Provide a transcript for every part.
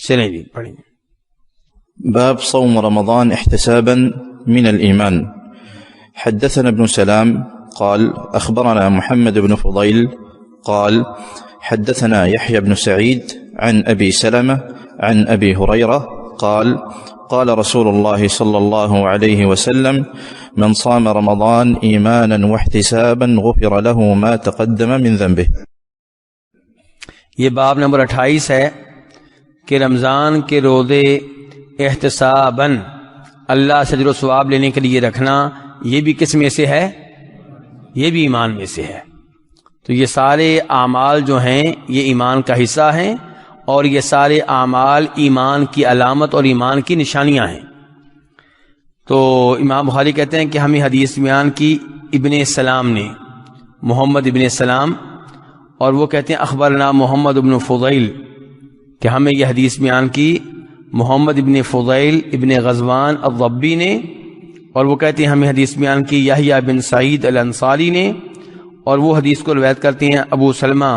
چلیں جی پڑھیں. باب صوم رمضان احتسابا من الإيمان. حدثنا ابن سلام قال أخبرنا محمد بن فضيل قال حدثنا يحيى بن سعيد عن أبي سلمة عن أبي هريرة قال قال رسول الله صلى الله عليه وسلم من صام رمضان إيمانا واحتسابا غفر له ما تقدم من ذنبه. یہ باب نمبر 28 ہے کہ رمضان کے روزے احتساباً اللہ سے اجر و ثواب لینے کے لیے رکھنا، یہ بھی کس میں سے ہے؟ یہ بھی ایمان میں سے ہے. تو یہ سارے اعمال جو ہیں یہ ایمان کا حصہ ہیں، اور یہ سارے اعمال ایمان کی علامت اور ایمان کی نشانیاں ہیں. تو امام بخاری کہتے ہیں کہ ہمیں حدیث بیان کی ابن سلام نے، محمد ابن سلام، اور وہ کہتے ہیں اخبرنا محمد ابن فضیل، کہ ہمیں یہ حدیث بیان کی محمد ابن فضیل ابن غزوان الضبی نے، اور وہ کہتے ہیں ہمیں حدیث بیان کی یحییٰ بن سعید الانصاری نے، اور وہ حدیث کو روایت کرتے ہیں ابو سلمہ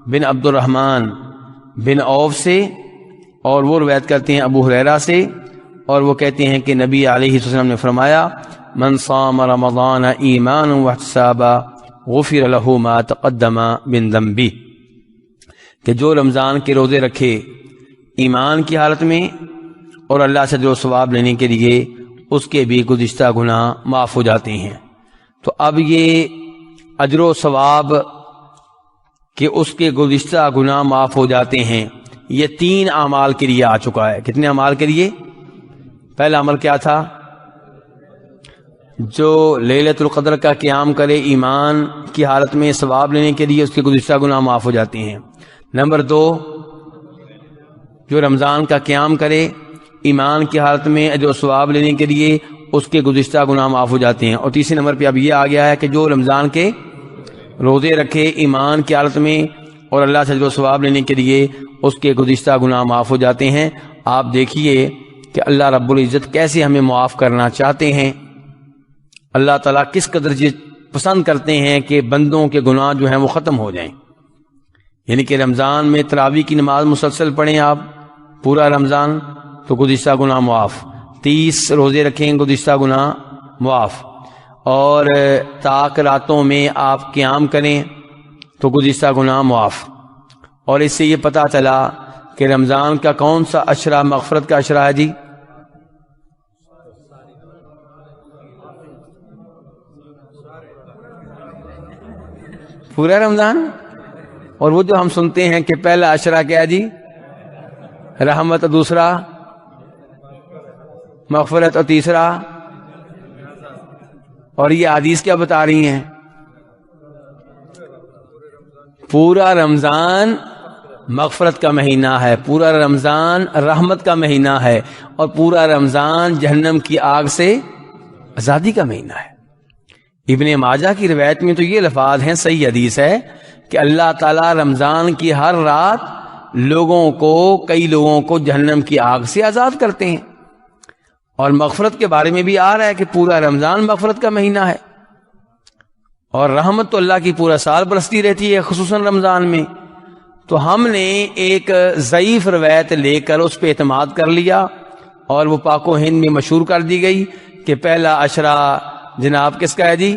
بن عبد الرحمن بن عوف سے، اور وہ روایت کرتے ہیں ابو ہریرہ سے، اور وہ کہتے ہیں کہ نبی علیہ السلام نے فرمایا من صام رمضان ایمانا واحتسابا غفر له ما تقدم من ذنبه، کہ جو رمضان کے روزے رکھے ایمان کی حالت میں اور اللہ سے جو ثواب لینے کے لیے، اس کے بھی گزشتہ گناہ معاف ہو جاتے ہیں. تو اب یہ اجر و ثواب کہ اس کے گزشتہ گناہ معاف ہو جاتے ہیں، یہ 3 اعمال کے لیے آ چکا ہے. کتنے اعمال کے لیے؟ پہلا عمل کیا تھا؟ جو لیلۃ القدر کا قیام کرے ایمان کی حالت میں ثواب لینے کے لیے، اس کے گزشتہ گناہ معاف ہو جاتے ہیں. نمبر 2، جو رمضان کا قیام کرے ایمان کی حالت میں اجر و ثواب لینے کے لیے، اس کے گزشتہ گناہ معاف ہو جاتے ہیں. اور تیسرے نمبر پہ اب یہ آ گیا ہے کہ جو رمضان کے روزے رکھے ایمان کی حالت میں اور اللہ سے اجر و ثواب لینے کے لیے، اس کے گزشتہ گناہ معاف ہو جاتے ہیں. آپ دیکھیے کہ اللہ رب العزت کیسے ہمیں معاف کرنا چاہتے ہیں. اللہ تعالیٰ کس قدر پسند کرتے ہیں کہ بندوں کے گناہ جو ہیں وہ ختم ہو جائیں. یعنی کہ رمضان میں تراویح کی نماز مسلسل پڑھیں آپ پورا رمضان، تو گزشتہ گناہ معاف. 30 روزے رکھیں، گزشتہ گناہ معاف. اور تاک راتوں میں آپ قیام کریں تو گزشتہ گناہ معاف. اور اس سے یہ پتہ چلا کہ رمضان کا کون سا عشرہ مغفرت کا عشرہ ہے جی؟ پورا رمضان. اور وہ جو ہم سنتے ہیں کہ پہلا عشرہ کیا جی؟ رحمت، اور دوسرا مغفرت، اور تیسرا، اور یہ حدیث کیا بتا رہی ہیں؟ پورا رمضان مغفرت کا مہینہ ہے، پورا رمضان رحمت کا مہینہ ہے، اور پورا رمضان جہنم کی آگ سے آزادی کا مہینہ ہے. ابن ماجہ کی روایت میں تو یہ الفاظ ہیں، صحیح حدیث ہے، کہ اللہ تعالیٰ رمضان کی ہر رات کئی لوگوں کو جہنم کی آگ سے آزاد کرتے ہیں. اور مغفرت کے بارے میں بھی آ رہا ہے کہ پورا رمضان مغفرت کا مہینہ ہے، اور رحمت تو اللہ کی پورا سال برستی رہتی ہے، خصوصاً رمضان میں. تو ہم نے ایک ضعیف روایت لے کر اس پہ اعتماد کر لیا، اور وہ پاک و ہند میں مشہور کر دی گئی کہ پہلا عشرہ جناب کس کا ہے جی؟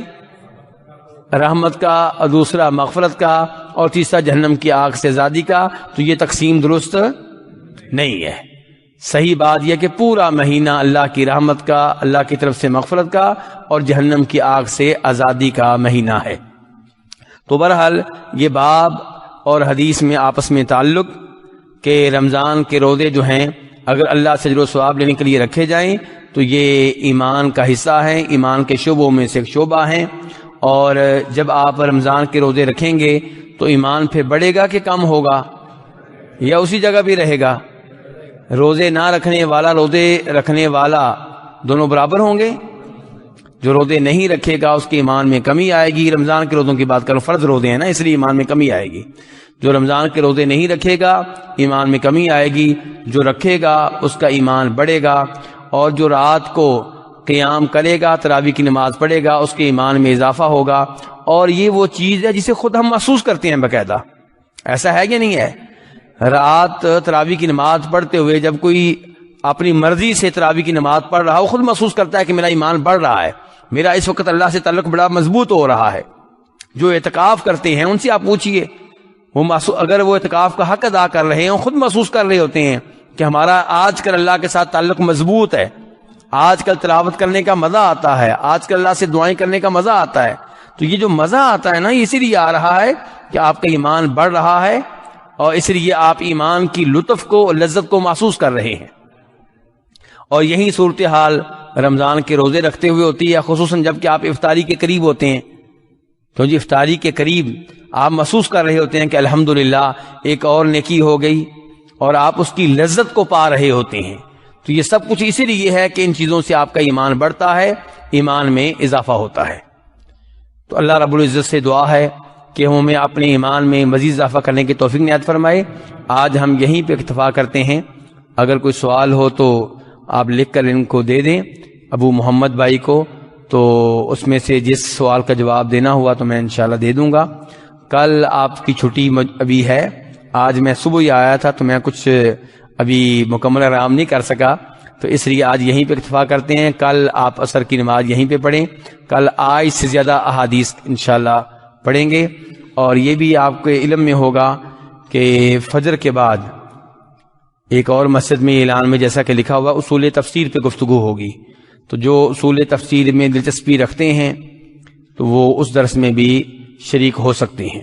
رحمت کا، اور دوسرا مغفرت کا، اور تیسرا جہنم کی آگ سے آزادی کا. تو یہ تقسیم درست نہیں ہے. صحیح بات یہ کہ پورا مہینہ اللہ کی رحمت کا، اللہ کی طرف سے مغفرت کا، اور جہنم کی آگ سے آزادی کا مہینہ ہے. تو بہرحال یہ باب اور حدیث میں آپس میں تعلق کہ رمضان کے روزے جو ہیں اگر اللہ سے اجر و ثواب لینے کے لیے رکھے جائیں تو یہ ایمان کا حصہ ہے، ایمان کے شعبوں میں سے ایک شعبہ ہیں. اور جب آپ رمضان کے روزے رکھیں گے تو ایمان پھر بڑھے گا کہ کم ہوگا، یا اسی جگہ بھی رہے گا؟ روزے نہ رکھنے والا، روزے رکھنے والا دونوں برابر ہوں گے. جو روزے نہیں رکھے گا اس کے ایمان میں کمی آئے گی. رمضان کے روزوں کی بات کروں، فرض روزے ہیں نا، اس لیے ایمان میں کمی آئے گی. جو رمضان کے روزے نہیں رکھے گا ایمان میں کمی آئے گی، جو رکھے گا اس کا ایمان بڑھے گا. اور جو رات کو قیام کرے گا، تراویح کی نماز پڑھے گا، اس کے ایمان میں اضافہ ہوگا. اور یہ وہ چیز ہے جسے خود ہم محسوس کرتے ہیں باقاعدہ. ایسا ہے کہ نہیں ہے؟ رات تراویح کی نماز پڑھتے ہوئے جب کوئی اپنی مرضی سے تراویح کی نماز پڑھ رہا ہے، وہ خود محسوس کرتا ہے کہ میرا ایمان بڑھ رہا ہے، میرا اس وقت اللہ سے تعلق بڑا مضبوط ہو رہا ہے. جو اعتکاف کرتے ہیں ان سے آپ پوچھئے، وہ اگر وہ اعتکاف کا حق ادا کر رہے ہیں، خود محسوس کر رہے ہوتے ہیں کہ ہمارا آج کل اللہ کے ساتھ تعلق مضبوط ہے، آج کل تلاوت کرنے کا مزہ آتا ہے، آج کل اللہ سے دعائیں کرنے کا مزہ آتا ہے. تو یہ جو مزہ آتا ہے نا، اسی لیے آ رہا ہے کہ آپ کا ایمان بڑھ رہا ہے، اور اس لیے آپ ایمان کی لطف کو، لذت کو محسوس کر رہے ہیں. اور یہی صورتحال رمضان کے روزے رکھتے ہوئے ہوتی ہے، خصوصاً جب کہ آپ افطاری کے قریب ہوتے ہیں. تو جی افطاری کے قریب آپ محسوس کر رہے ہوتے ہیں کہ الحمدللہ ایک اور نیکی ہو گئی، اور آپ اس کی لذت کو پا رہے ہوتے ہیں. تو یہ سب کچھ اسی لیے ہے کہ ان چیزوں سے آپ کا ایمان بڑھتا ہے، ایمان میں اضافہ ہوتا ہے. تو اللہ رب العزت سے دعا ہے کہ ہمیں اپنے ایمان میں مزید اضافہ کرنے کی توفیق عنایت فرمائے. آج ہم یہیں پہ اکتفا کرتے ہیں. اگر کوئی سوال ہو تو آپ لکھ کر ان کو دے دیں ابو محمد بھائی کو، تو اس میں سے جس سوال کا جواب دینا ہوا تو میں انشاءاللہ دے دوں گا. کل آپ کی چھٹی ابھی ہے، آج میں صبح ہی آیا تھا تو میں کچھ ابھی مکمل آرام نہیں کر سکا، تو اس لیے آج یہیں پہ اکتفا کرتے ہیں. کل آپ عصر کی نماز یہیں پہ پڑھیں. کل آج سے زیادہ احادیث انشاءاللہ پڑھیں گے. اور یہ بھی آپ کے علم میں ہوگا کہ فجر کے بعد ایک اور مسجد میں اعلان میں جیسا کہ لکھا ہوا اصول تفسیر پہ گفتگو ہوگی. تو جو اصول تفسیر میں دلچسپی رکھتے ہیں تو وہ اس درس میں بھی شریک ہو سکتے ہیں.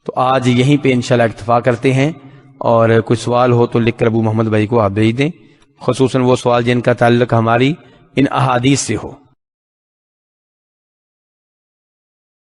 تو آج یہیں پہ انشاءاللہ اکتفا کرتے ہیں. اور کوئی سوال ہو تو لکھ کر ابو محمد بھائی کو آپ بھیج دیں، خصوصاً وہ سوال جن کا تعلق ہماری ان احادیث سے ہو.